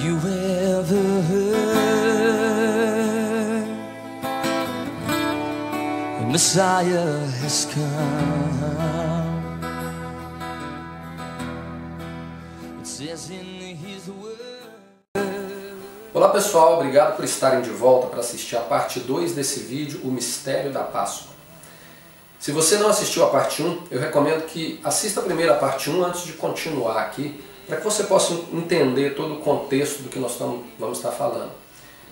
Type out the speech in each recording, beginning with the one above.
you ever heard? The Messiah has come. It says in his word. Olá pessoal, obrigado por estarem de volta para assistir a parte 2 desse vídeo, O Mistério da Páscoa. Se você não assistiu a parte 1, eu recomendo que assista primeiro a parte 1 antes de continuar aqui, para que você possa entender todo o contexto do que nós vamos estar falando.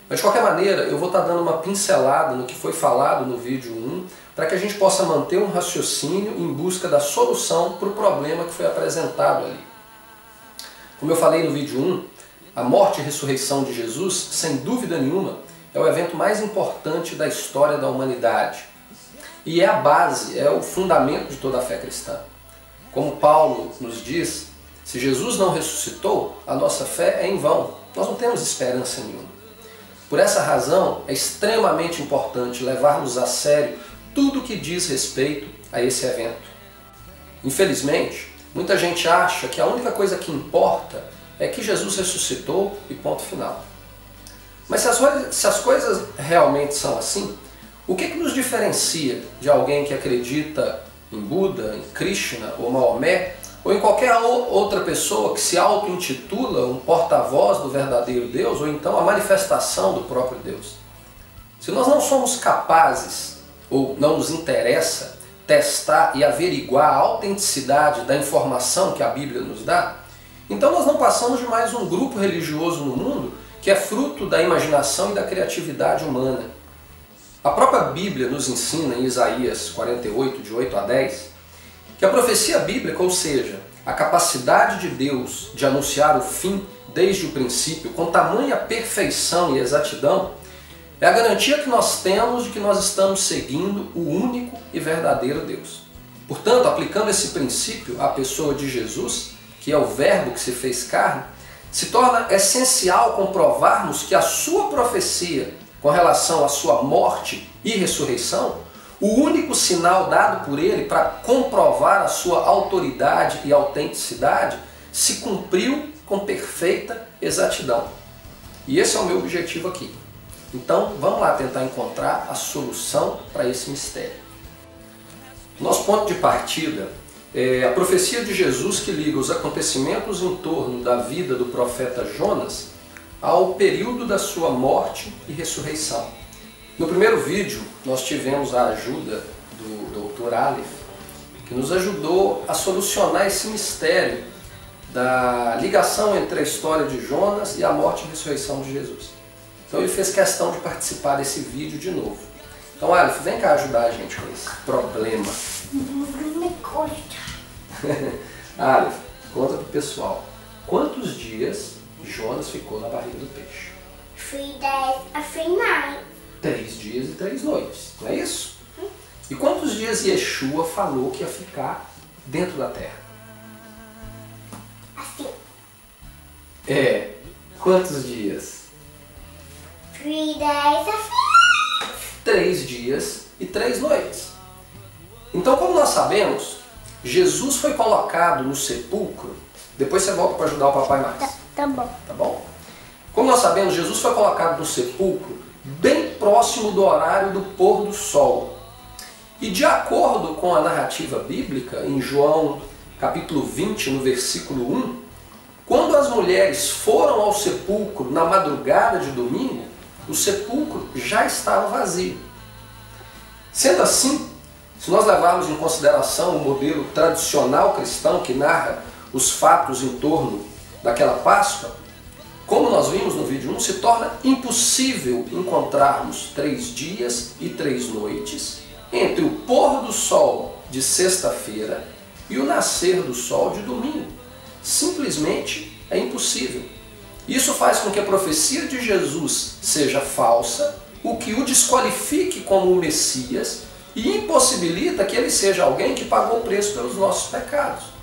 Mas de qualquer maneira, eu vou estar dando uma pincelada no que foi falado no vídeo 1, para que a gente possa manter um raciocínio em busca da solução para o problema que foi apresentado ali. Como eu falei no vídeo 1, a morte e ressurreição de Jesus, sem dúvida nenhuma, é o evento mais importante da história da humanidade. E é a base, é o fundamento de toda a fé cristã. Como Paulo nos diz, se Jesus não ressuscitou, a nossa fé é em vão. Nós não temos esperança nenhuma. Por essa razão, é extremamente importante levarmos a sério tudo o que diz respeito a esse evento. Infelizmente, muita gente acha que a única coisa que importa é que Jesus ressuscitou e ponto final. Mas se as coisas realmente são assim, o que nos diferencia de alguém que acredita em Buda, em Krishna ou Maomé, ou em qualquer outra pessoa que se auto-intitula um porta-voz do verdadeiro Deus, ou então a manifestação do próprio Deus? Se nós não somos capazes, ou não nos interessa, testar e averiguar a autenticidade da informação que a Bíblia nos dá, então nós não passamos de mais um grupo religioso no mundo que é fruto da imaginação e da criatividade humana. A própria Bíblia nos ensina em Isaías 48, de 8 a 10, que a profecia bíblica, ou seja, a capacidade de Deus de anunciar o fim desde o princípio com tamanha perfeição e exatidão, é a garantia que nós temos de que nós estamos seguindo o único e verdadeiro Deus. Portanto, aplicando esse princípio à pessoa de Jesus, que é o Verbo que se fez carne, se torna essencial comprovarmos que a sua profecia com relação à sua morte e ressurreição, o único sinal dado por ele para comprovar a sua autoridade e autenticidade, se cumpriu com perfeita exatidão. E esse é o meu objetivo aqui. Então vamos lá tentar encontrar a solução para esse mistério. Nosso ponto de partida é a profecia de Jesus que liga os acontecimentos em torno da vida do profeta Jonas ao período da sua morte e ressurreição. No primeiro vídeo nós tivemos a ajuda do Dr. Aleph, que nos ajudou a solucionar esse mistério da ligação entre a história de Jonas e a morte e ressurreição de Jesus. Então ele fez questão de participar desse vídeo de novo. Então Aleph, vem cá ajudar a gente com esse problema. Aleph, conta pro pessoal, quantos dias Jonas ficou na barriga do peixe? 3 days and 3 nights. 3 dias e 3 noites, não é isso? E quantos dias Yeshua falou que ia ficar dentro da terra? Assim. Quantos dias? 3 days and 3 nights. 3 dias e 3 noites. Então, como nós sabemos, Jesus foi colocado no sepulcro. Depois você volta para ajudar o papai mais. Tá bom. Tá bom? Como nós sabemos, Jesus foi colocado no sepulcro bem próximo do horário do pôr do sol. E de acordo com a narrativa bíblica, em João capítulo 20, no versículo 1, quando as mulheres foram ao sepulcro na madrugada de domingo, o sepulcro já estava vazio. Sendo assim, se nós levarmos em consideração o modelo tradicional cristão que narra os fatos em torno daquela Páscoa, como nós vimos no vídeo 1, se torna impossível encontrarmos 3 dias e 3 noites entre o pôr do sol de sexta-feira e o nascer do sol de domingo. Simplesmente é impossível. Isso faz com que a profecia de Jesus seja falsa, o que o desqualifique como o Messias e impossibilita que ele seja alguém que pagou o preço pelos nossos pecados.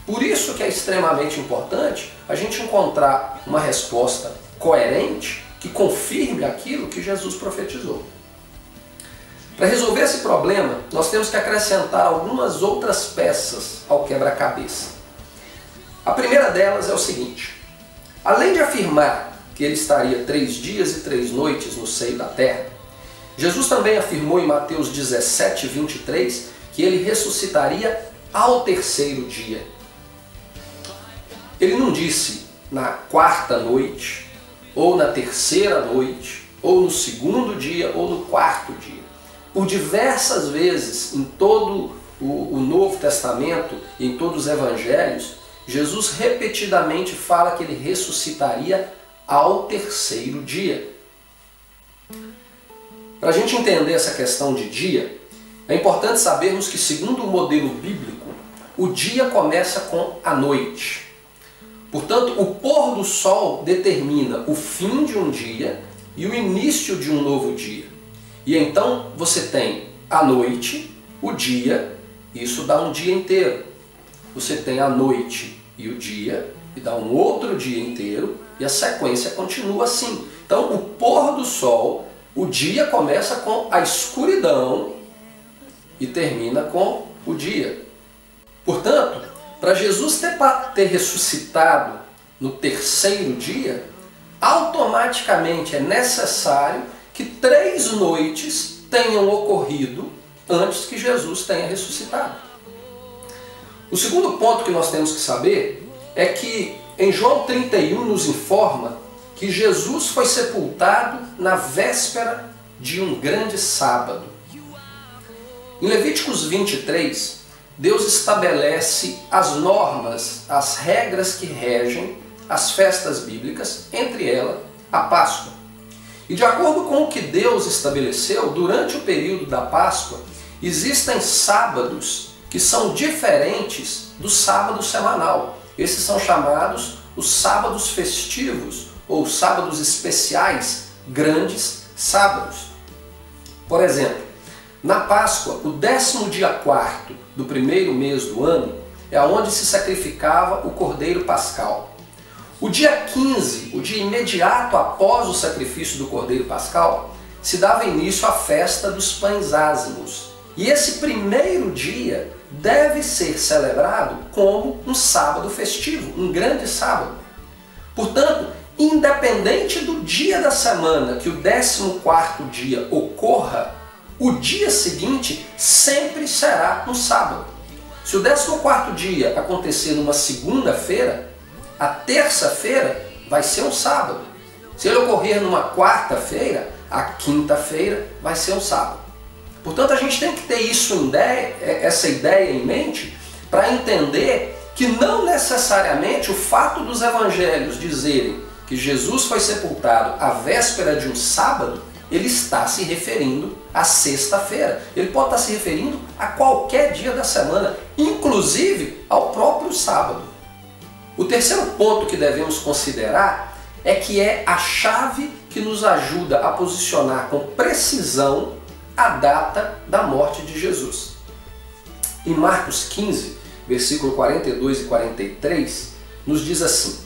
Por isso que é extremamente importante a gente encontrar uma resposta coerente que confirme aquilo que Jesus profetizou. Para resolver esse problema, nós temos que acrescentar algumas outras peças ao quebra-cabeça. A primeira delas é o seguinte: além de afirmar que ele estaria 3 dias e 3 noites no seio da terra. Jesus também afirmou em Mateus 17, 23, que ele ressuscitaria ao 3º dia. Ele não disse na 4ª noite, ou na 3ª noite, ou no 2º dia, ou no 4º dia. Por diversas vezes, em todo o Novo Testamento e em todos os Evangelhos, Jesus repetidamente fala que ele ressuscitaria ao 3º dia. Para a gente entender essa questão de dia, é importante sabermos que, segundo o modelo bíblico, o dia começa com a noite. Portanto, o pôr do sol determina o fim de um dia e o início de um novo dia. E então você tem a noite, o dia, isso dá um dia inteiro. Você tem a noite e o dia, e dá um outro dia inteiro, e a sequência continua assim. Então, o pôr do sol, o dia começa com a escuridão e termina com o dia. Portanto, para Jesus ter ressuscitado no 3º dia, automaticamente é necessário que 3 noites tenham ocorrido antes que Jesus tenha ressuscitado. O segundo ponto que nós temos que saber é que em João 31 nos informa que Jesus foi sepultado na véspera de um grande sábado. Em Levíticos 23, Deus estabelece as normas, as regras que regem as festas bíblicas, entre elas a Páscoa. E de acordo com o que Deus estabeleceu, durante o período da Páscoa, existem sábados que são diferentes do sábado semanal. Esses são chamados os sábados festivos ou sábados especiais, grandes sábados. Por exemplo, na Páscoa, o 10º dia 4º do 1º mês do ano é onde se sacrificava o Cordeiro Pascal. O dia 15, o dia imediato após o sacrifício do Cordeiro Pascal, se dava início à festa dos pães ázimos. E esse 1º dia deve ser celebrado como um sábado festivo, um grande sábado. Portanto, independente do dia da semana que o 14º dia ocorra, o dia seguinte sempre será um sábado. Se o 14º dia acontecer numa segunda-feira, a terça-feira vai ser um sábado. Se ele ocorrer numa quarta-feira, a quinta-feira vai ser um sábado. Portanto, a gente tem que ter essa ideia em mente para entender que não necessariamente o fato dos evangelhos dizerem que Jesus foi sepultado à véspera de um sábado, ele está se referindo à sexta-feira. Ele pode estar se referindo a qualquer dia da semana, inclusive ao próprio sábado. O terceiro ponto que devemos considerar é que é a chave que nos ajuda a posicionar com precisão a data da morte de Jesus. Em Marcos 15, versículo 42 e 43, nos diz assim: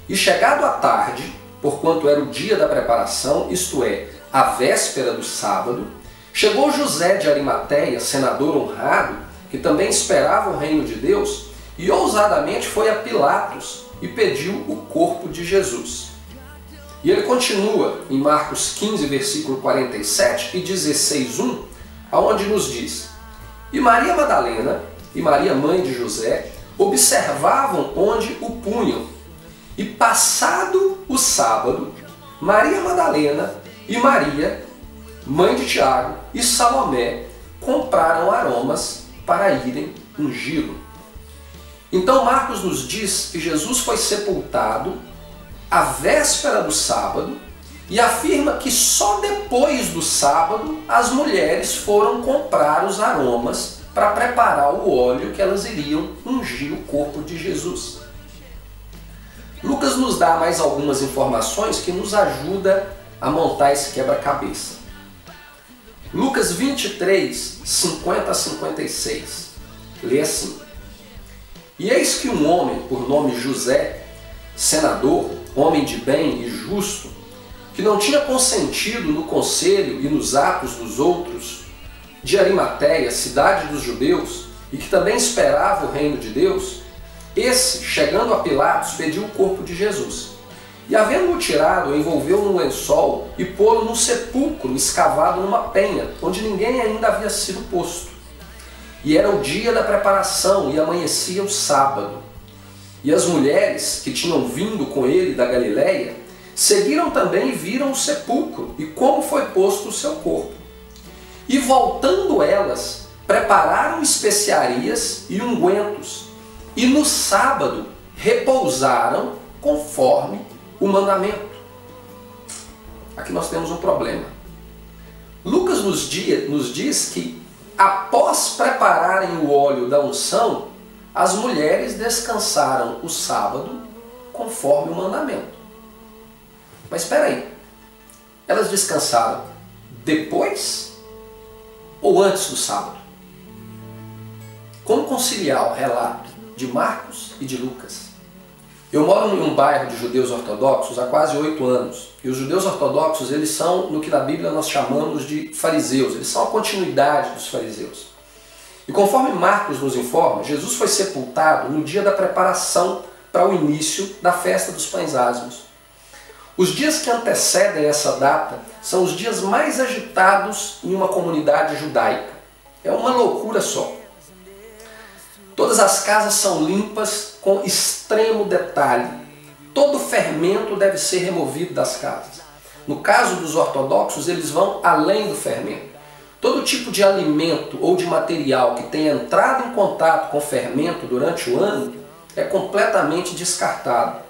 E chegado à tarde, porquanto era o dia da preparação, isto é, a véspera do sábado, chegou José de Arimateia, senador honrado, que também esperava o reino de Deus, e ousadamente foi a Pilatos e pediu o corpo de Jesus. E ele continua em Marcos 15, versículo 47 e 16:1, aonde nos diz: E Maria Madalena e Maria, mãe de José, observavam onde o punham. E passado o sábado, Maria Madalena e Maria, mãe de Tiago, e Salomé compraram aromas para irem ungí-lo. Então Marcos nos diz que Jesus foi sepultado à véspera do sábado e afirma que só depois do sábado as mulheres foram comprar os aromas para preparar o óleo que elas iriam ungir o corpo de Jesus. Lucas nos dá mais algumas informações que nos ajudam a montar esse quebra-cabeça. Lucas 23, 50 a 56, lê assim: E eis que um homem, por nome José, senador, homem de bem e justo, que não tinha consentido no conselho e nos atos dos outros, de Arimateia, cidade dos judeus, e que também esperava o reino de Deus, esse, chegando a Pilatos, pediu o corpo de Jesus. E havendo-o tirado, envolveu num lençol e pô-lo num sepulcro escavado numa penha, onde ninguém ainda havia sido posto. E era o dia da preparação e amanhecia o sábado. E as mulheres que tinham vindo com ele da Galiléia seguiram também e viram o sepulcro e como foi posto o seu corpo. E voltando elas, prepararam especiarias e ungüentos, e no sábado repousaram conforme o mandamento. Aqui nós temos um problema. Lucas nos diz que após prepararem o óleo da unção, as mulheres descansaram o sábado conforme o mandamento. Mas espera aí, elas descansaram depois ou antes do sábado? Como conciliar o relato de Marcos e de Lucas? Eu moro em um bairro de judeus ortodoxos há quase 8 anos. E os judeus ortodoxos, eles são no que na Bíblia nós chamamos de fariseus. Eles são a continuidade dos fariseus. E conforme Marcos nos informa, Jesus foi sepultado no dia da preparação para o início da festa dos pães ázimos. Os dias que antecedem essa data são os dias mais agitados em uma comunidade judaica. É uma loucura só. Todas as casas são limpas com extremo detalhe. Todo fermento deve ser removido das casas. No caso dos ortodoxos, eles vão além do fermento. Todo tipo de alimento ou de material que tenha entrado em contato com fermento durante o ano é completamente descartado.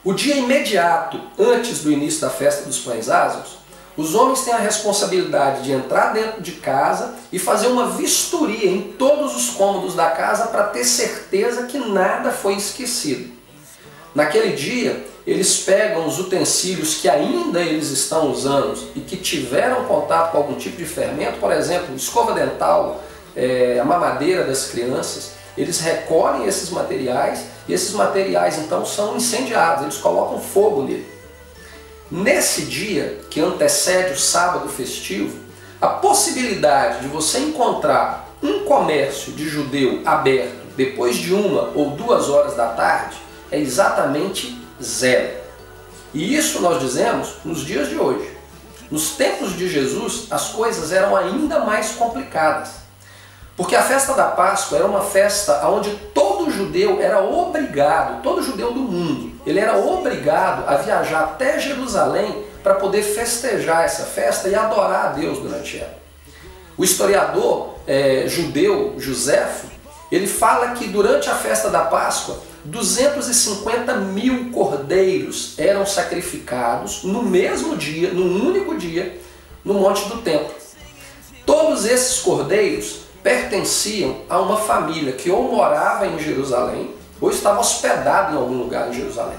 O dia imediato antes do início da festa dos pães ázimos, os homens têm a responsabilidade de entrar dentro de casa e fazer uma vistoria em todos os cômodos da casa para ter certeza que nada foi esquecido. Naquele dia, eles pegam os utensílios que ainda eles estão usando e que tiveram contato com algum tipo de fermento, por exemplo, escova dental, a mamadeira das crianças, eles recolhem esses materiais e esses materiais então são incendiados, eles colocam fogo nele. Nesse dia que antecede o sábado festivo, a possibilidade de você encontrar um comércio de judeu aberto depois de 1 ou 2 horas da tarde é exatamente zero. E isso nós dizemos nos dias de hoje. Nos tempos de Jesus, as coisas eram ainda mais complicadas. Porque a festa da Páscoa era uma festa onde todo judeu era obrigado, todo judeu do mundo, ele era obrigado a viajar até Jerusalém para poder festejar essa festa e adorar a Deus durante ela. O historiador judeu Joséfo, ele fala que durante a festa da Páscoa, 250 mil cordeiros eram sacrificados no mesmo dia, num único dia, no Monte do Templo. Todos esses cordeiros pertenciam a uma família que ou morava em Jerusalém ou estava hospedada em algum lugar em Jerusalém.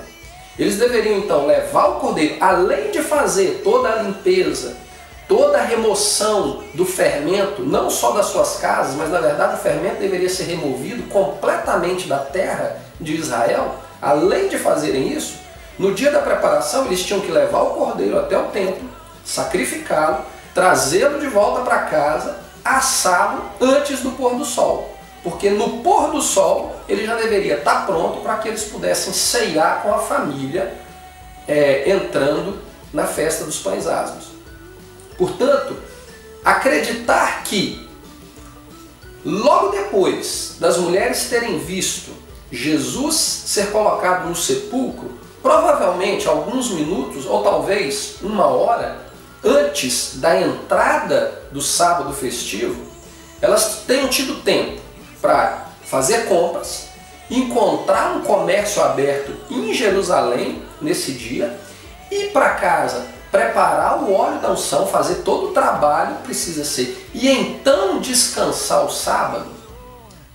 Eles deveriam então levar o cordeiro, além de fazer toda a limpeza, toda a remoção do fermento, não só das suas casas, mas na verdade o fermento deveria ser removido completamente da terra de Israel. Além de fazerem isso, no dia da preparação eles tinham que levar o cordeiro até o templo, sacrificá-lo, trazê-lo de volta para casa, assá-lo antes do pôr do sol, porque no pôr do sol ele já deveria estar pronto para que eles pudessem ceiar com a família entrando na festa dos pães ázimos. Portanto, acreditar que logo depois das mulheres terem visto Jesus ser colocado no sepulcro, provavelmente alguns minutos ou talvez 1 hora antes da entrada do sábado festivo, elas tenham tido tempo para fazer compras, encontrar um comércio aberto em Jerusalém nesse dia, ir para casa, preparar o óleo da unção, fazer todo o trabalho que precisa ser e então descansar o sábado.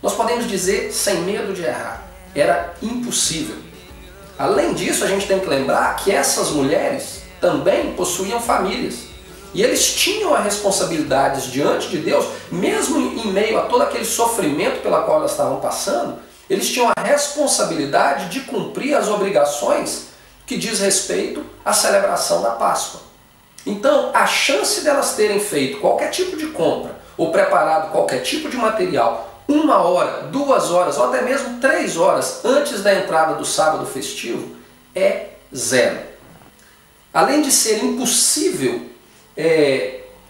Nós podemos dizer, sem medo de errar, era impossível. Além disso, a gente tem que lembrar que essas mulheres também possuíam famílias. E eles tinham a responsabilidade diante de Deus, mesmo em meio a todo aquele sofrimento pela qual elas estavam passando, eles tinham a responsabilidade de cumprir as obrigações que diz respeito à celebração da Páscoa. Então, a chance delas terem feito qualquer tipo de compra ou preparado qualquer tipo de material 1 hora, 2 horas ou até mesmo 3 horas antes da entrada do sábado festivo é zero. Além de ser impossível,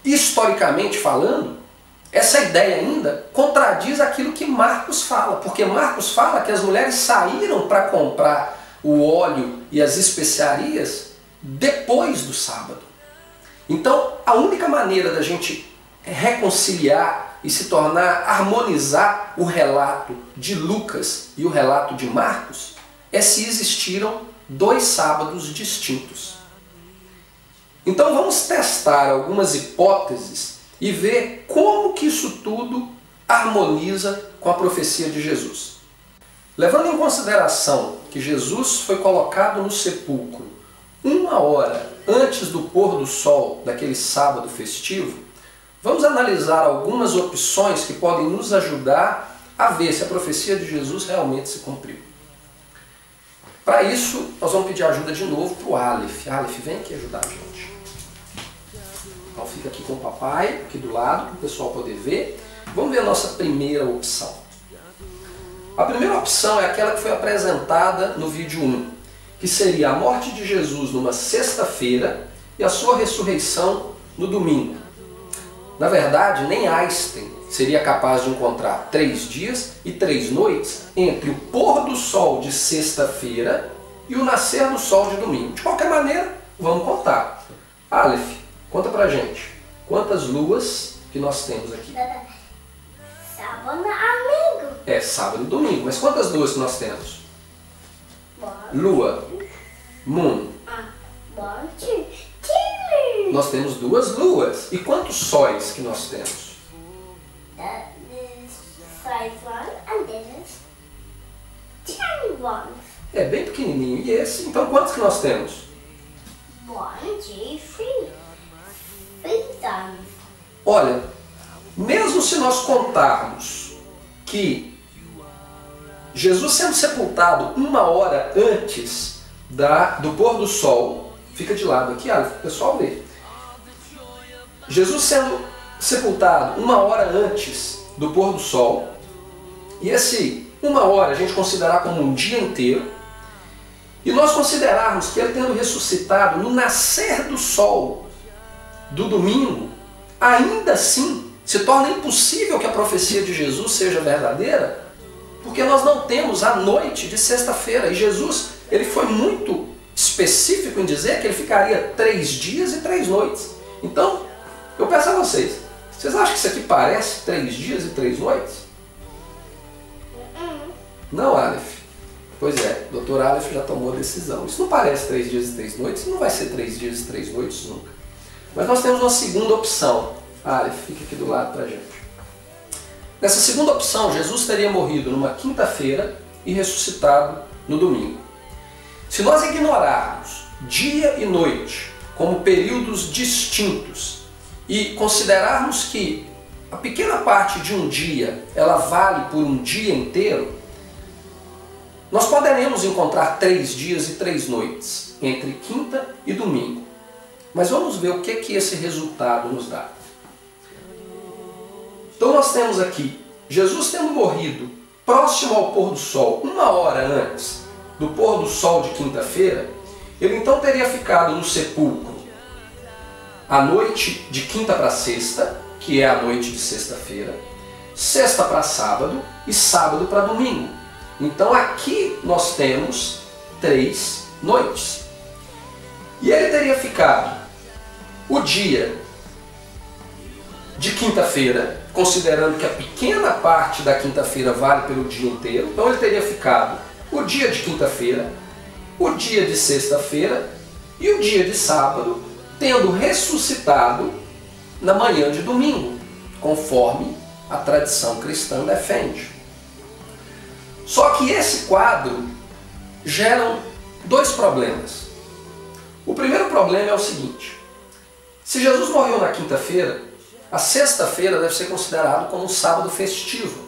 historicamente falando, essa ideia ainda contradiz aquilo que Marcos fala, porque Marcos fala que as mulheres saíram para comprar o óleo e as especiarias depois do sábado. Então, a única maneira da gente reconciliar e se tornar, harmonizar o relato de Lucas e o relato de Marcos é se existiram dois sábados distintos. Então vamos testar algumas hipóteses e ver como que isso tudo harmoniza com a profecia de Jesus. Levando em consideração que Jesus foi colocado no sepulcro 1 hora antes do pôr do sol daquele sábado festivo, vamos analisar algumas opções que podem nos ajudar a ver se a profecia de Jesus realmente se cumpriu. Para isso, nós vamos pedir ajuda de novo para o Aleph. Aleph, vem aqui ajudar a gente. Então fica aqui com o papai, aqui do lado, para o pessoal poder ver. Vamos ver a nossa primeira opção. A primeira opção é aquela que foi apresentada no vídeo 1, que seria a morte de Jesus numa sexta-feira e a sua ressurreição no domingo. Na verdade, nem Einstein seria capaz de encontrar 3 dias e 3 noites entre o pôr do sol de sexta-feira e o nascer do sol de domingo. De qualquer maneira, vamos contar. Aleph, conta pra gente. Quantas luas que nós temos aqui? Sábado, amigo. É sábado e domingo. Mas quantas luas que nós temos? Lua. Moon. One, two. Nós temos 2 luas. E quantos sóis que nós temos? This size one and this is 10 ones. É bem pequenininho. E esse? Então quantos que nós temos? 1, 2, 3. 3 times. Olha, mesmo se nós contarmos que Jesus sendo sepultado 1 hora antes do pôr do sol, fica de lado aqui, para o pessoal ver. Jesus sendo sepultado 1 hora antes do pôr do sol, e esse 1 hora a gente considerar como um dia inteiro, e nós considerarmos que ele tendo ressuscitado no nascer do sol do domingo, ainda assim se torna impossível que a profecia de Jesus seja verdadeira, porque nós não temos a noite de sexta-feira, e Jesus ele foi muito específico em dizer que ele ficaria 3 dias e 3 noites. Então, eu peço a vocês acham que isso aqui parece 3 dias e 3 noites? Não, Aleph? Pois é, o Dr. Aleph já tomou a decisão. Isso não parece 3 dias e 3 noites, não vai ser 3 dias e 3 noites nunca. Mas nós temos uma segunda opção. Aleph, fica aqui do lado pra gente. Nessa segunda opção, Jesus teria morrido numa quinta-feira e ressuscitado no domingo. Se nós ignorarmos dia e noite como períodos distintos e considerarmos que a pequena parte de um dia ela vale por um dia inteiro, nós poderemos encontrar 3 dias e 3 noites entre quinta e domingo. Mas vamos ver o que esse resultado nos dá. Então nós temos aqui Jesus tendo morrido próximo ao pôr do sol, 1 hora antes do pôr do sol de quinta-feira, ele então teria ficado no sepulcro a noite de quinta para sexta, que é a noite de sexta-feira, sexta para sábado e sábado para domingo. Então aqui nós temos 3 noites. E ele teria ficado o dia de quinta-feira, considerando que a pequena parte da quinta-feira vale pelo dia inteiro, então ele teria ficado o dia de quinta-feira, o dia de sexta-feira e o dia de sábado, tendo ressuscitado na manhã de domingo, conforme a tradição cristã defende. Só que esse quadro gera 2 problemas. O primeiro problema é o seguinte: se Jesus morreu na quinta-feira, a sexta-feira deve ser considerado como um sábado festivo.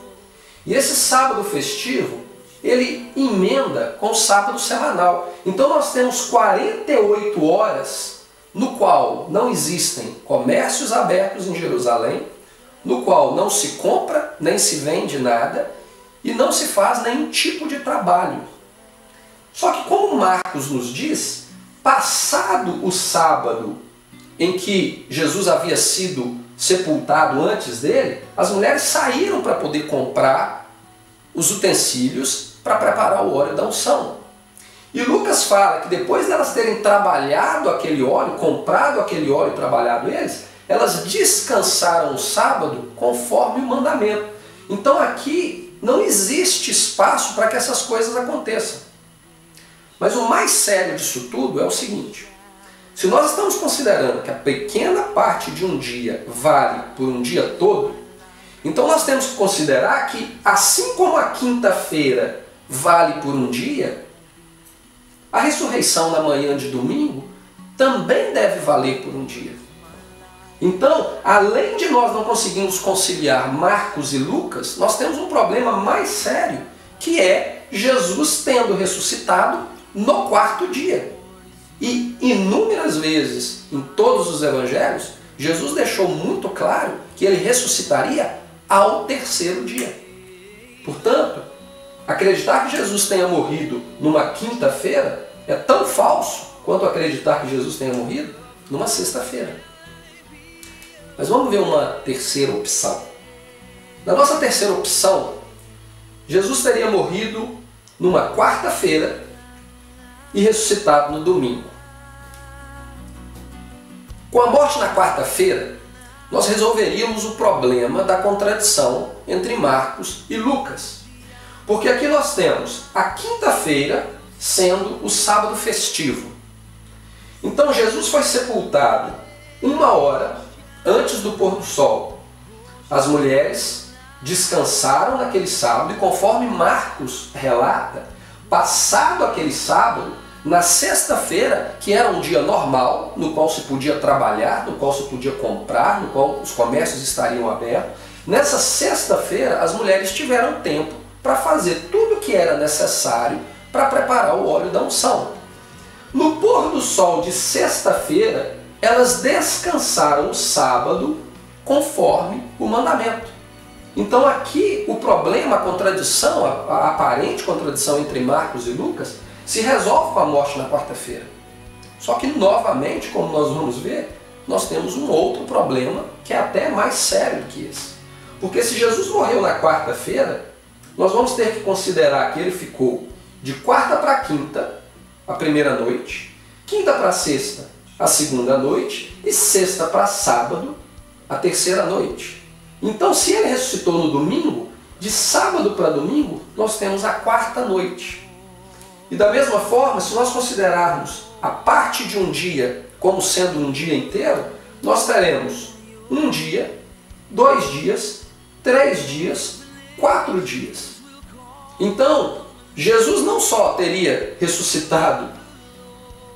E esse sábado festivo, ele emenda com o sábado semanal. Então nós temos 48 horas no qual não existem comércios abertos em Jerusalém, no qual não se compra nem se vende nada e não se faz nenhum tipo de trabalho. Só que como Marcos nos diz, passado o sábado em que Jesus havia sido sepultado antes dele, as mulheres saíram para poder comprar os utensílios para preparar o óleo da unção. E Lucas fala que depois de elas terem trabalhado aquele óleo, comprado aquele óleo e trabalhado elas descansaram o sábado conforme o mandamento. Então aqui não existe espaço para que essas coisas aconteçam. Mas o mais sério disso tudo é o seguinte: se nós estamos considerando que a pequena parte de um dia vale por um dia todo, então nós temos que considerar que, assim como a quinta-feira vale por um dia, a ressurreição na manhã de domingo também deve valer por um dia. Então, além de nós não conseguirmos conciliar Marcos e Lucas, nós temos um problema mais sério, que é Jesus tendo ressuscitado no quarto dia. E inúmeras vezes, em todos os evangelhos, Jesus deixou muito claro que ele ressuscitaria ao terceiro dia. Portanto, acreditar que Jesus tenha morrido numa quinta-feira é tão falso quanto acreditar que Jesus tenha morrido numa sexta-feira. Mas vamos ver uma terceira opção. Na nossa terceira opção, Jesus teria morrido numa quarta-feira e ressuscitado no domingo. Com a morte na quarta-feira, nós resolveríamos o problema da contradição entre Marcos e Lucas. Porque aqui nós temos a quinta-feira sendo o sábado festivo. Então Jesus foi sepultado 1 hora antes do pôr do sol. As mulheres descansaram naquele sábado e, conforme Marcos relata, passado aquele sábado, na sexta-feira, que era um dia normal, no qual se podia trabalhar, no qual se podia comprar, no qual os comércios estariam abertos, nessa sexta-feira as mulheres tiveram tempo para fazer tudo o que era necessário para preparar o óleo da unção. No pôr do sol de sexta-feira, elas descansaram o sábado conforme o mandamento. Então aqui o problema, a contradição, a aparente contradição entre Marcos e Lucas, se resolve com a morte na quarta-feira. Só que novamente, como nós vamos ver, nós temos um outro problema que é até mais sério do que esse. Porque se Jesus morreu na quarta-feira, nós vamos ter que considerar que ele ficou de quarta para quinta, a primeira noite, quinta para sexta, a segunda noite, e sexta para sábado, a terceira noite. Então, se ele ressuscitou no domingo, de sábado para domingo, nós temos a quarta noite. E da mesma forma, se nós considerarmos a parte de um dia como sendo um dia inteiro, nós teremos um dia, 2 dias, 3 dias, 4 dias. Então, Jesus não só teria ressuscitado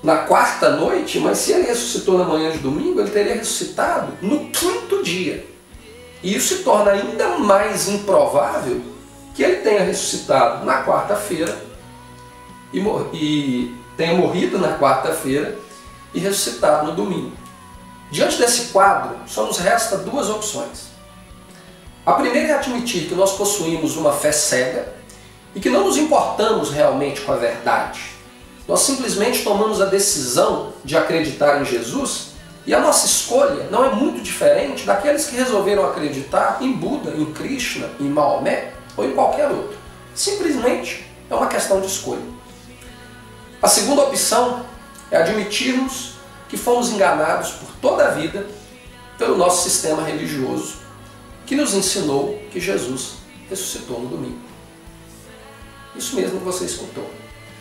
na quarta noite, mas se ele ressuscitou na manhã de domingo, ele teria ressuscitado no quinto dia. E isso se torna ainda mais improvável que ele tenha ressuscitado na quarta-feira e tenha morrido na quarta-feira e ressuscitado no domingo. Diante desse quadro, só nos resta 2 opções. A primeira é admitir que nós possuímos uma fé cega e que não nos importamos realmente com a verdade. Nós simplesmente tomamos a decisão de acreditar em Jesus e a nossa escolha não é muito diferente daqueles que resolveram acreditar em Buda, em Krishna, em Maomé ou em qualquer outro. Simplesmente é uma questão de escolha. A segunda opção é admitirmos que fomos enganados por toda a vida pelo nosso sistema religioso, que nos ensinou que Jesus ressuscitou no domingo. Isso mesmo que você escutou.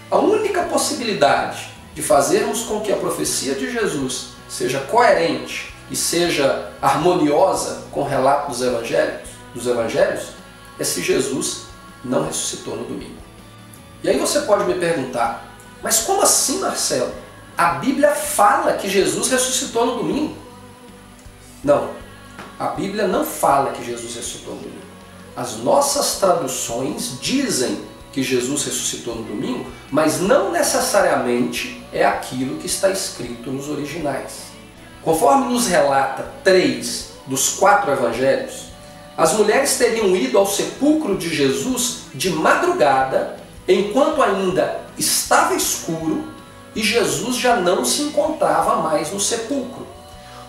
A única possibilidade de fazermos com que a profecia de Jesus seja coerente e seja harmoniosa com o relato dos evangelhos é se Jesus não ressuscitou no domingo. E aí você pode me perguntar, mas como assim, Marcelo? A Bíblia fala que Jesus ressuscitou no domingo. Não, a Bíblia não fala que Jesus ressuscitou no domingo. As nossas traduções dizem que Jesus ressuscitou no domingo, mas não necessariamente é aquilo que está escrito nos originais. Conforme nos relata 3 dos 4 evangelhos, as mulheres teriam ido ao sepulcro de Jesus de madrugada, enquanto ainda estava escuro, e Jesus já não se encontrava mais no sepulcro.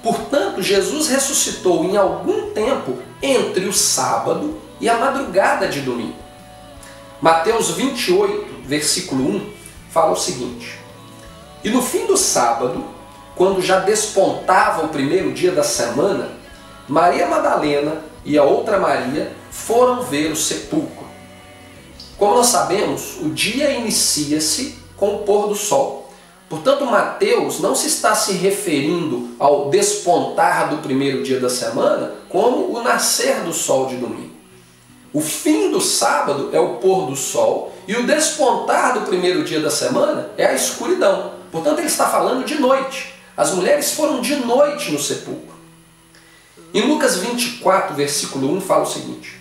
Portanto, Jesus ressuscitou em algum tempo entre o sábado e a madrugada de domingo. Mateus 28, versículo 1, fala o seguinte: E no fim do sábado, quando já despontava o primeiro dia da semana, Maria Madalena e a outra Maria foram ver o sepulcro. Como nós sabemos, o dia inicia-se com o pôr do sol. Portanto, Mateus não se está se referindo ao despontar do primeiro dia da semana como o nascer do sol de domingo. O fim do sábado é o pôr do sol e o despontar do primeiro dia da semana é a escuridão. Portanto, ele está falando de noite. As mulheres foram de noite no sepulcro. Em Lucas 24, versículo 1, fala o seguinte: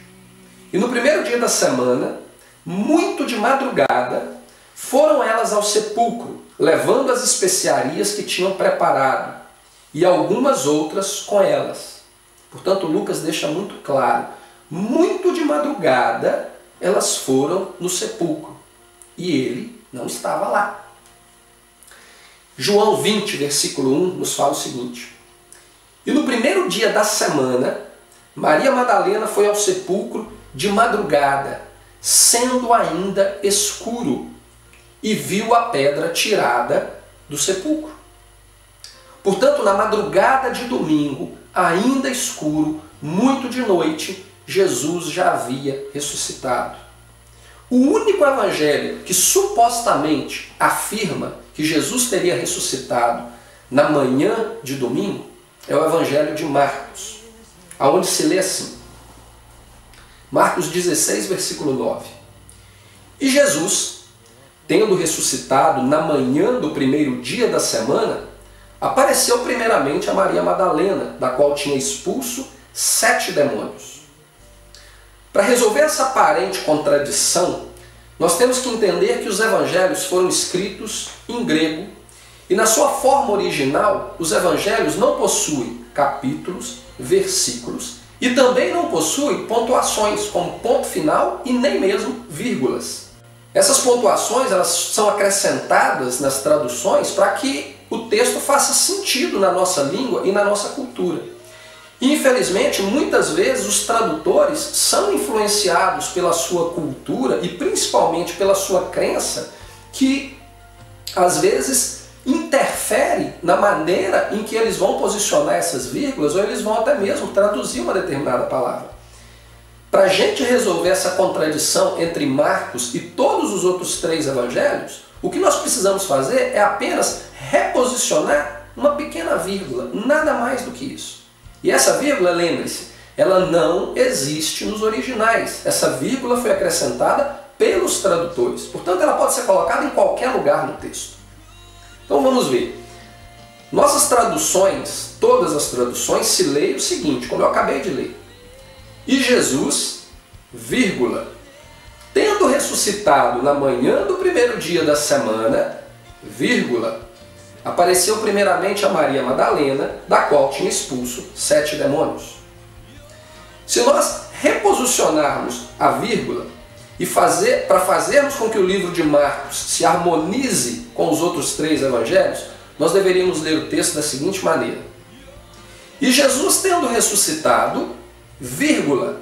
E no primeiro dia da semana, muito de madrugada, foram elas ao sepulcro, levando as especiarias que tinham preparado, e algumas outras com elas. Portanto, Lucas deixa muito claro: muito de madrugada elas foram no sepulcro, e ele não estava lá. João 20, versículo 1, nos fala o seguinte: E no primeiro dia da semana, Maria Madalena foi ao sepulcro de madrugada, sendo ainda escuro, e viu a pedra tirada do sepulcro. Portanto, na madrugada de domingo, ainda escuro, muito de noite, Jesus já havia ressuscitado. O único evangelho que supostamente afirma que Jesus teria ressuscitado na manhã de domingo é o evangelho de Marcos, onde se lê assim: Marcos 16, versículo 9. E Jesus, tendo ressuscitado na manhã do primeiro dia da semana, apareceu primeiramente a Maria Madalena, da qual tinha expulso 7 demônios. Para resolver essa aparente contradição, nós temos que entender que os evangelhos foram escritos em grego e, na sua forma original, os evangelhos não possuem capítulos, versículos e também não possuem pontuações como ponto final e nem mesmo vírgulas. Essas pontuações elas são acrescentadas nas traduções para que o texto faça sentido na nossa língua e na nossa cultura. E, infelizmente, muitas vezes os tradutores são influenciados pela sua cultura e principalmente pela sua crença, que às vezes interfere na maneira em que eles vão posicionar essas vírgulas, ou eles vão até mesmo traduzir uma determinada palavra. Para a gente resolver essa contradição entre Marcos e todos os outros 3 evangelhos, o que nós precisamos fazer é apenas reposicionar uma pequena vírgula, nada mais do que isso. E essa vírgula, lembre-se, ela não existe nos originais. Essa vírgula foi acrescentada pelos tradutores. Portanto, ela pode ser colocada em qualquer lugar no texto. Então vamos ver. Nossas traduções, todas as traduções, se leem o seguinte, como eu acabei de ler. E Jesus, vírgula, tendo ressuscitado na manhã do primeiro dia da semana, vírgula, apareceu primeiramente a Maria Madalena, da qual tinha expulso 7 demônios. Se nós reposicionarmos a vírgula e para fazermos com que o livro de Marcos se harmonize com os outros 3 evangelhos, nós deveríamos ler o texto da seguinte maneira: E Jesus, tendo ressuscitado, vírgula,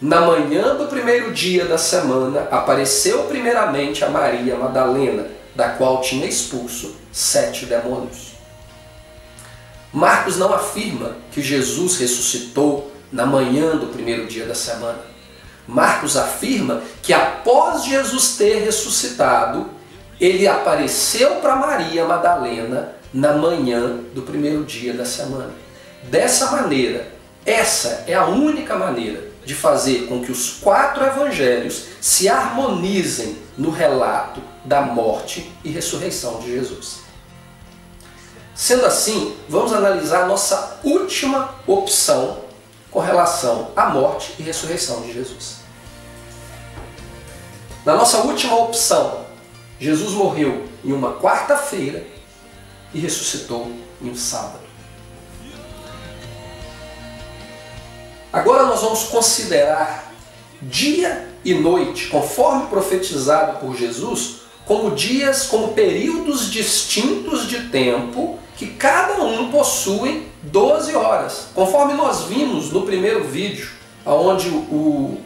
na manhã do primeiro dia da semana, apareceu primeiramente a Maria Madalena, da qual tinha expulso 7 demônios. Marcos não afirma que Jesus ressuscitou na manhã do primeiro dia da semana. Marcos afirma que após Jesus ter ressuscitado, ele apareceu para Maria Madalena na manhã do primeiro dia da semana. Dessa maneira, essa é a única maneira de fazer com que os 4 evangelhos se harmonizem no relato da morte e ressurreição de Jesus. Sendo assim, vamos analisar a nossa última opção com relação à morte e ressurreição de Jesus. Na nossa última opção, Jesus morreu em uma quarta-feira e ressuscitou em um sábado. Agora nós vamos considerar dia e noite, conforme profetizado por Jesus, como dias, como períodos distintos de tempo, que cada um possui 12 horas. Conforme nós vimos no primeiro vídeo, onde o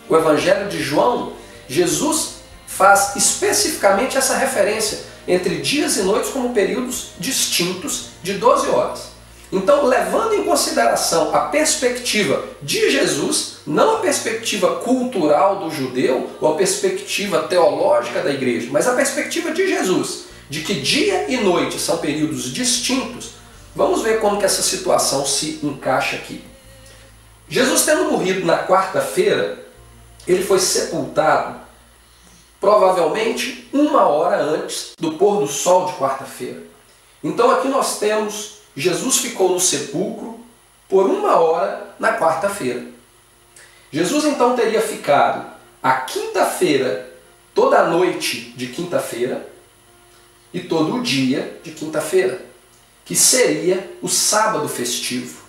Evangelho de João, Jesus faz especificamente essa referência entre dias e noites como períodos distintos de 12 horas. Então, levando em consideração a perspectiva de Jesus, não a perspectiva cultural do judeu ou a perspectiva teológica da igreja, mas a perspectiva de Jesus, de que dia e noite são períodos distintos, vamos ver como que essa situação se encaixa aqui. Jesus, tendo morrido na quarta-feira, ele foi sepultado provavelmente 1 hora antes do pôr do sol de quarta-feira. Então aqui nós temos, Jesus ficou no sepulcro por 1 hora na quarta-feira. Jesus então teria ficado a quinta-feira, toda a noite de quinta-feira e todo o dia de quinta-feira, que seria o sábado festivo.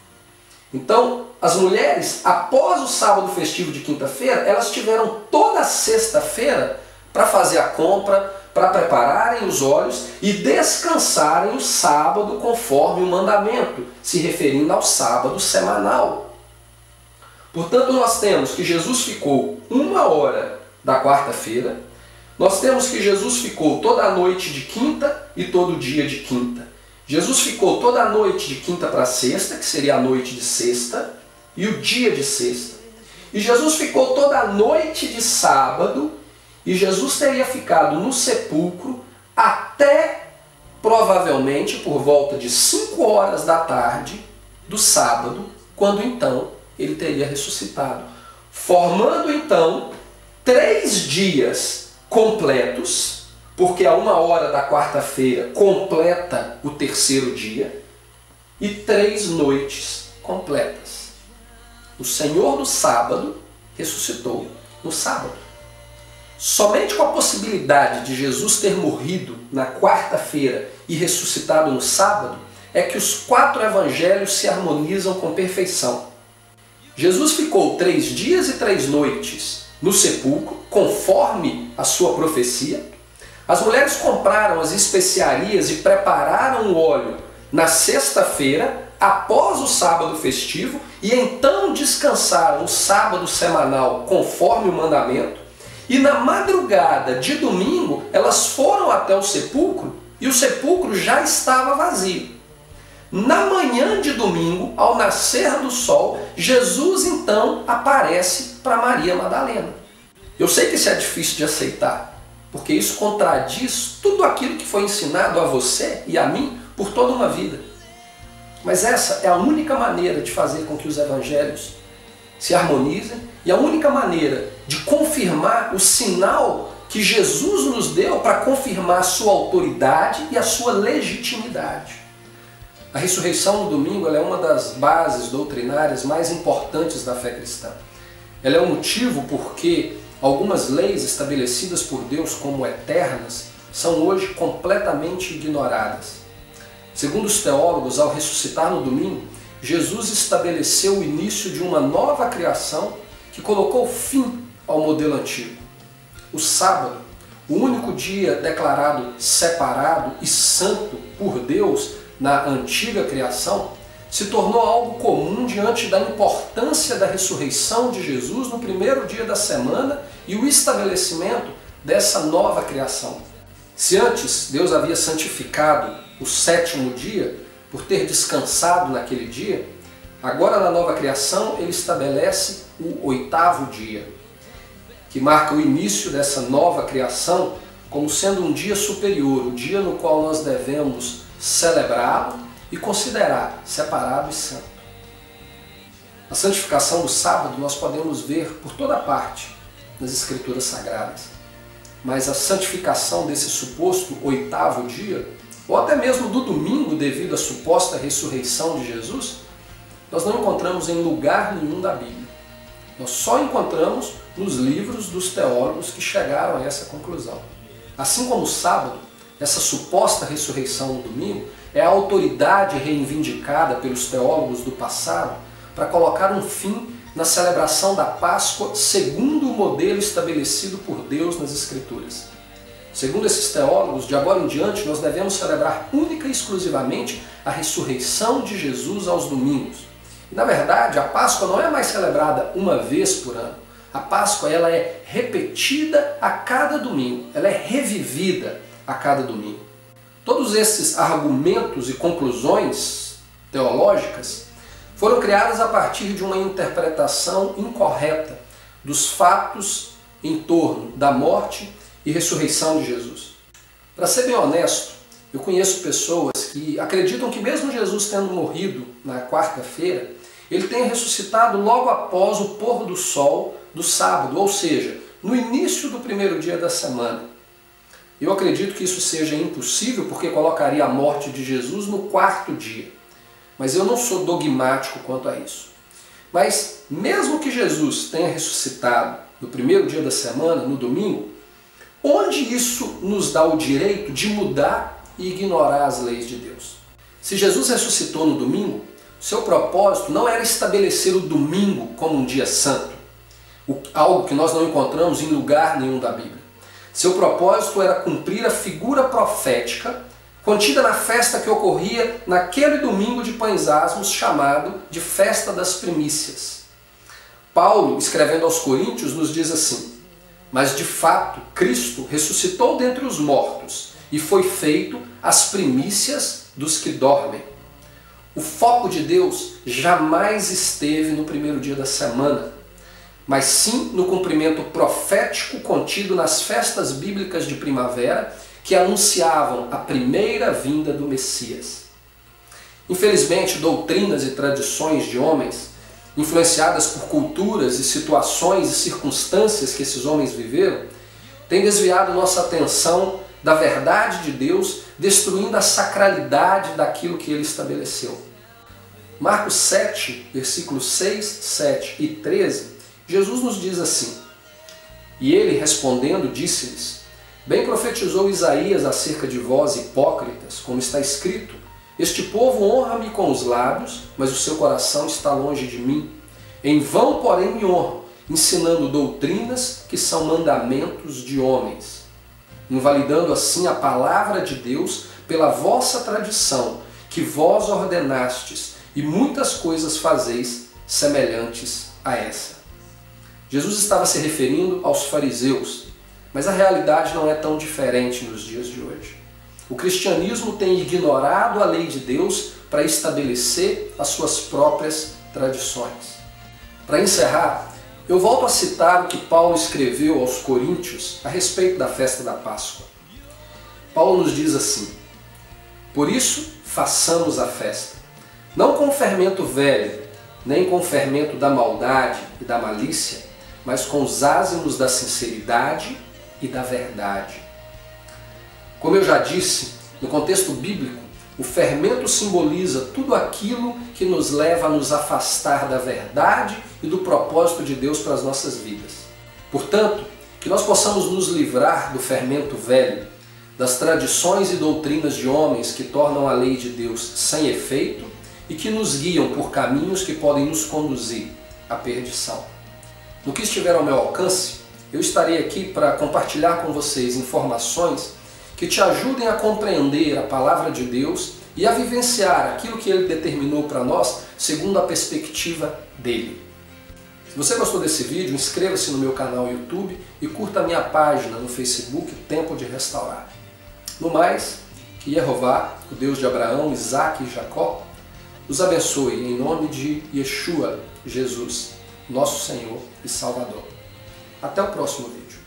Então, as mulheres, após o sábado festivo de quinta-feira, elas tiveram toda a sexta-feira para fazer a compra, para prepararem os olhos e descansarem o sábado conforme o mandamento, se referindo ao sábado semanal. Portanto, nós temos que Jesus ficou 1 hora da quarta-feira, nós temos que Jesus ficou toda a noite de quinta e todo o dia de quinta. Jesus ficou toda a noite de quinta para sexta, que seria a noite de sexta, e o dia de sexta. E Jesus ficou toda a noite de sábado, e Jesus teria ficado no sepulcro até, provavelmente, por volta de 5 horas da tarde do sábado, quando então ele teria ressuscitado. Formando então 3 dias completos, porque a 1 hora da quarta-feira completa o terceiro dia, e 3 noites completas. O Senhor do sábado ressuscitou no sábado. Somente com a possibilidade de Jesus ter morrido na quarta-feira e ressuscitado no sábado, é que os 4 evangelhos se harmonizam com perfeição. Jesus ficou 3 dias e 3 noites no sepulcro, conforme a sua profecia. As mulheres compraram as especiarias e prepararam o óleo na sexta-feira, após o sábado festivo, e então descansaram o sábado semanal, conforme o mandamento. E na madrugada de domingo, elas foram até o sepulcro e o sepulcro já estava vazio. Na manhã de domingo, ao nascer do sol, Jesus então aparece para Maria Madalena. Eu sei que isso é difícil de aceitar, porque isso contradiz tudo aquilo que foi ensinado a você e a mim por toda uma vida. Mas essa é a única maneira de fazer com que os evangelhos se harmonizem e a única maneira de confirmar o sinal que Jesus nos deu para confirmar a sua autoridade e a sua legitimidade. A ressurreição no domingo ela é uma das bases doutrinárias mais importantes da fé cristã. Ela é o motivo porque algumas leis estabelecidas por Deus como eternas são hoje completamente ignoradas. Segundo os teólogos, ao ressuscitar no domingo, Jesus estabeleceu o início de uma nova criação que colocou fim ao modelo antigo. O sábado, o único dia declarado separado e santo por Deus na antiga criação, se tornou algo comum diante da importância da ressurreição de Jesus no primeiro dia da semana e o estabelecimento dessa nova criação. Se antes Deus havia santificado o 7º dia, por ter descansado naquele dia, agora na nova criação ele estabelece o 8º dia, que marca o início dessa nova criação como sendo um dia superior, o dia no qual nós devemos celebrá-lo e considerar separado e santo. A santificação do sábado nós podemos ver por toda parte nas Escrituras Sagradas, mas a santificação desse suposto 8º dia, ou até mesmo do domingo devido à suposta ressurreição de Jesus, nós não encontramos em lugar nenhum da Bíblia. Nós só encontramos nos livros dos teólogos que chegaram a essa conclusão. Assim como o sábado, essa suposta ressurreição no domingo é a autoridade reivindicada pelos teólogos do passado para colocar um fim na celebração da Páscoa segundo o modelo estabelecido por Deus nas Escrituras. Segundo esses teólogos, de agora em diante nós devemos celebrar única e exclusivamente a ressurreição de Jesus aos domingos. E, na verdade, a Páscoa não é mais celebrada uma vez por ano. A Páscoa ela é repetida a cada domingo, ela é revivida a cada domingo. Todos esses argumentos e conclusões teológicas foram criadas a partir de uma interpretação incorreta dos fatos em torno da morte e ressurreição de Jesus. Para ser bem honesto, eu conheço pessoas que acreditam que mesmo Jesus tendo morrido na quarta-feira, ele tenha ressuscitado logo após o pôr do sol do sábado, ou seja, no início do primeiro dia da semana. Eu acredito que isso seja impossível porque colocaria a morte de Jesus no quarto dia. Mas eu não sou dogmático quanto a isso. Mas mesmo que Jesus tenha ressuscitado no primeiro dia da semana, no domingo, onde isso nos dá o direito de mudar e ignorar as leis de Deus? Se Jesus ressuscitou no domingo, seu propósito não era estabelecer o domingo como um dia santo, algo que nós não encontramos em lugar nenhum da Bíblia. Seu propósito era cumprir a figura profética contida na festa que ocorria naquele domingo de pães asmos chamado de Festa das Primícias. Paulo, escrevendo aos Coríntios, nos diz assim: mas de fato Cristo ressuscitou dentre os mortos e foi feito as primícias dos que dormem. O foco de Deus jamais esteve no primeiro dia da semana, mas sim no cumprimento profético contido nas festas bíblicas de primavera que anunciavam a primeira vinda do Messias. Infelizmente, doutrinas e tradições de homens, influenciadas por culturas e situações e circunstâncias que esses homens viveram, têm desviado nossa atenção da verdade de Deus, destruindo a sacralidade daquilo que ele estabeleceu. Marcos 7, versículos 6, 7 e 13, Jesus nos diz assim: e ele, respondendo, disse-lhes: bem profetizou Isaías acerca de vós, hipócritas, como está escrito: este povo honra-me com os lábios, mas o seu coração está longe de mim. Em vão, porém, me honram, ensinando doutrinas que são mandamentos de homens, invalidando assim a palavra de Deus pela vossa tradição, que vós ordenastes, e muitas coisas fazeis semelhantes a essa. Jesus estava se referindo aos fariseus, mas a realidade não é tão diferente nos dias de hoje. O cristianismo tem ignorado a lei de Deus para estabelecer as suas próprias tradições. Para encerrar, eu volto a citar o que Paulo escreveu aos Coríntios a respeito da festa da Páscoa. Paulo nos diz assim: por isso façamos a festa, não com fermento velho, nem com fermento da maldade e da malícia, mas com os ázimos da sinceridade e da verdade. Como eu já disse, no contexto bíblico, o fermento simboliza tudo aquilo que nos leva a nos afastar da verdade e do propósito de Deus para as nossas vidas. Portanto, que nós possamos nos livrar do fermento velho, das tradições e doutrinas de homens que tornam a lei de Deus sem efeito e que nos guiam por caminhos que podem nos conduzir à perdição. No que estiver ao meu alcance, eu estarei aqui para compartilhar com vocês informações que te ajudem a compreender a palavra de Deus e a vivenciar aquilo que Ele determinou para nós segundo a perspectiva dEle. Se você gostou desse vídeo, inscreva-se no meu canal YouTube e curta a minha página no Facebook, Tempo de Restaurar. No mais, que Jeová, o Deus de Abraão, Isaque e Jacó, os abençoe em nome de Yeshua, Jesus, nosso Senhor e Salvador. Até o próximo vídeo.